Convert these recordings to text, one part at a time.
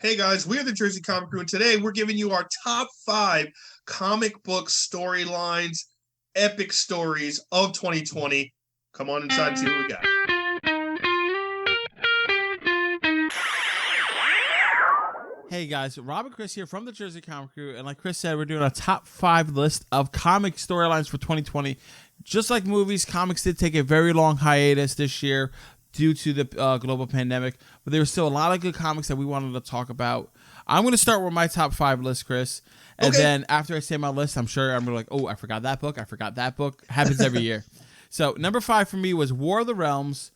Hey guys, we are the Jersey Comic Crew, and today we're giving you our top 5 comic book storylines, epic stories of 2020. Come on inside and see what we got. Hey guys, Rob and Chris here from the Jersey Comic Crew, and like Chris said, we're doing a top 5 list of comic storylines for 2020. Just like movies, comics did take a very long hiatus this year due to the global pandemic, but there were still a lot of good comics that we wanted to talk about. I'm going to start with my top 5 list, Chris, and then after I say my list, I'm sure I'm going to like, oh, I forgot that book. Happens every year. So number 5 for me was War of the Realms.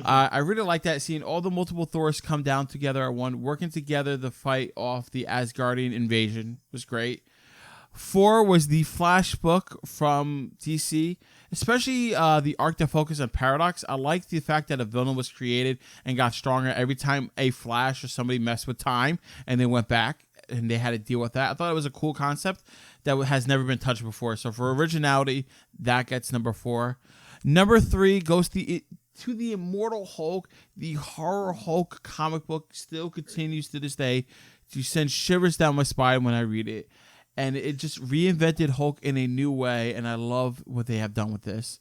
I really like that, seeing all the multiple Thors come down together at one, working together to fight off the Asgardian invasion. It was great. 4 was the Flash book from DC, especially the arc that focused on Paradox. I liked the fact that a villain was created and got stronger every time a Flash or somebody messed with time and they went back and they had to deal with that. I thought it was a cool concept that has never been touched before. So for originality, that gets number 4. Number 3 goes to the Immortal Hulk. The Horror Hulk comic book still continues to this day to send shivers down my spine when I read it. And it just reinvented Hulk in a new way, and I love what they have done with this.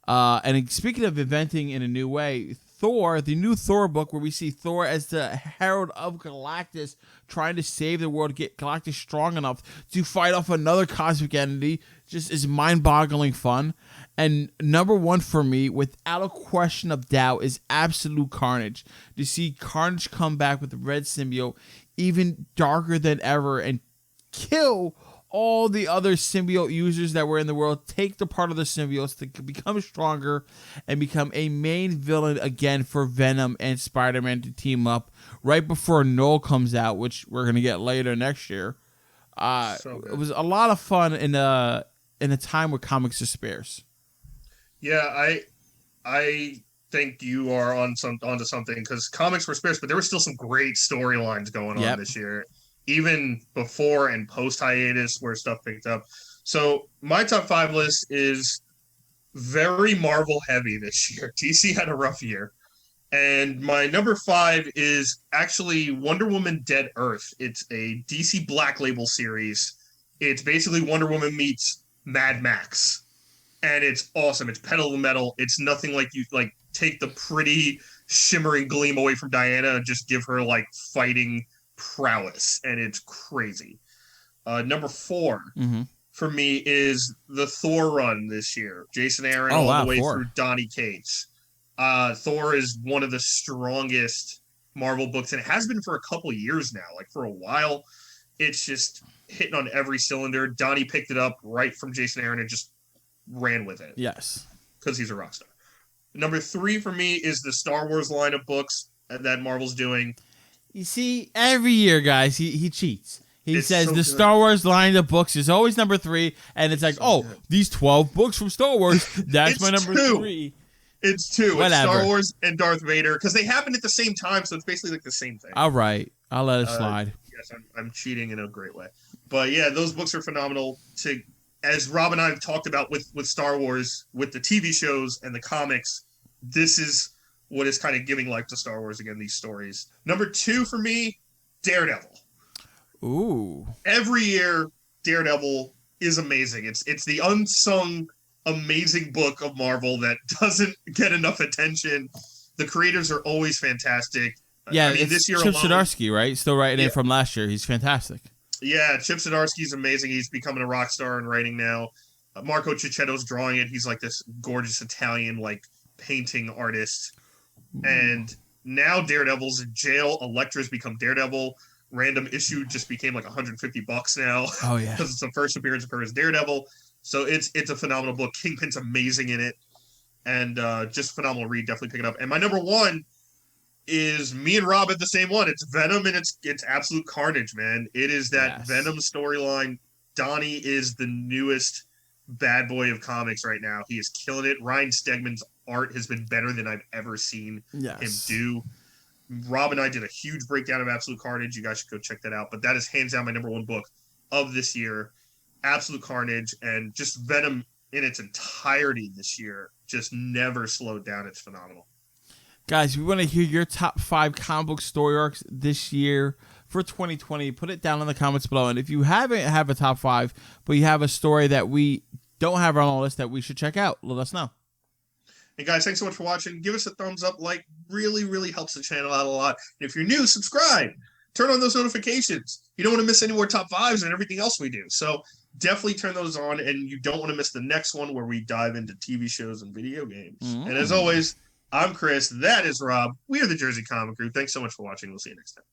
And speaking of inventing in a new way, Thor, the new Thor book, where we see Thor as the herald of Galactus, trying to save the world, get Galactus strong enough to fight off another cosmic entity, just is mind-boggling fun. And number 1 for me, without a question of doubt, is Absolute Carnage. To see Carnage come back with the red symbiote, even darker than ever, and kill all the other symbiote users that were in the world, take the part of the symbiotes to become stronger and become a main villain again for Venom and Spider-Man to team up right before Null comes out, which we're going to get later next year. It was a lot of fun in a time where comics are sparse. Yeah, I think you are onto something, because comics were sparse, but there were still some great storylines going on this year, even before and post hiatus where stuff picked up. So my top 5 list is very Marvel heavy this year. DC had a rough year. And my number 5 is actually Wonder Woman Dead Earth. It's a DC Black Label series. It's basically Wonder Woman meets Mad Max. And it's awesome. It's pedal to the metal. It's nothing like you like take the pretty shimmering gleam away from Diana and just give her like fighting prowess, and it's crazy. Number 4 for me is the Thor run this year. Jason Aaron all the way through Donny Cates. Thor is one of the strongest Marvel books, and it has been for a couple years now. Like for a while, it's just hitting on every cylinder. Donny picked it up right from Jason Aaron and just ran with it. Yes, because he's a rock star. Number 3 for me is the Star Wars line of books that Marvel's doing. You see, every year, guys, he cheats. He says so the Star Wars line of books is always number 3, and it's like, these 12 books from Star Wars, that's my number 3. It's 2. Whatever. It's Star Wars and Darth Vader, because they happen at the same time, so it's basically like the same thing. All right. I'll let it slide. Yes, I'm cheating in a great way. But yeah, those books are phenomenal. As Rob and I have talked about with Star Wars, with the TV shows and the comics, this is what is kind of giving life to Star Wars again, these stories. Number 2 for me, Daredevil. Ooh. Every year, Daredevil is amazing. It's the unsung, amazing book of Marvel that doesn't get enough attention. The creators are always fantastic. Yeah, I mean, this year Chip Zdarsky, right? Still writing it from last year. He's fantastic. Yeah, Chip Zdarsky's amazing. He's becoming a rock star in writing now. Marco Cicchetto's drawing it. He's like this gorgeous Italian, like, painting artist. And now Daredevil's in jail. Elektra's become Daredevil. Random issue just became like $150 now. Oh yeah, because it's the first appearance of her as Daredevil. So it's a phenomenal book. Kingpin's amazing in it, and just phenomenal read. Definitely pick it up. And my number 1 is me and Rob at the same one. It's Venom, and it's Absolute Carnage, man. It is that Venom storyline. Donny is the newest bad boy of comics right now. He is killing it. Ryan Stegman's art has been better than I've ever seen him do. Rob and I did a huge breakdown of Absolute Carnage. You guys should go check that out. But that is hands down my number 1 book of this year. Absolute Carnage, and just Venom in its entirety this year just never slowed down. It's phenomenal. Guys, we want to hear your top 5 comic book story arcs this year for 2020. Put it down in the comments below. And if you haven't have a top 5, but you have a story that we don't have on our list that we should check out, let us know. And guys, thanks so much for watching. Give us a thumbs up. Like, really, really helps the channel out a lot. And if you're new, subscribe. Turn on those notifications. You don't want to miss any more top 5s and everything else we do. So definitely turn those on, and you don't want to miss the next one where we dive into TV shows and video games. And as always, I'm Chris. That is Rob. We are the Jersey Comic Crew. Thanks so much for watching. We'll see you next time.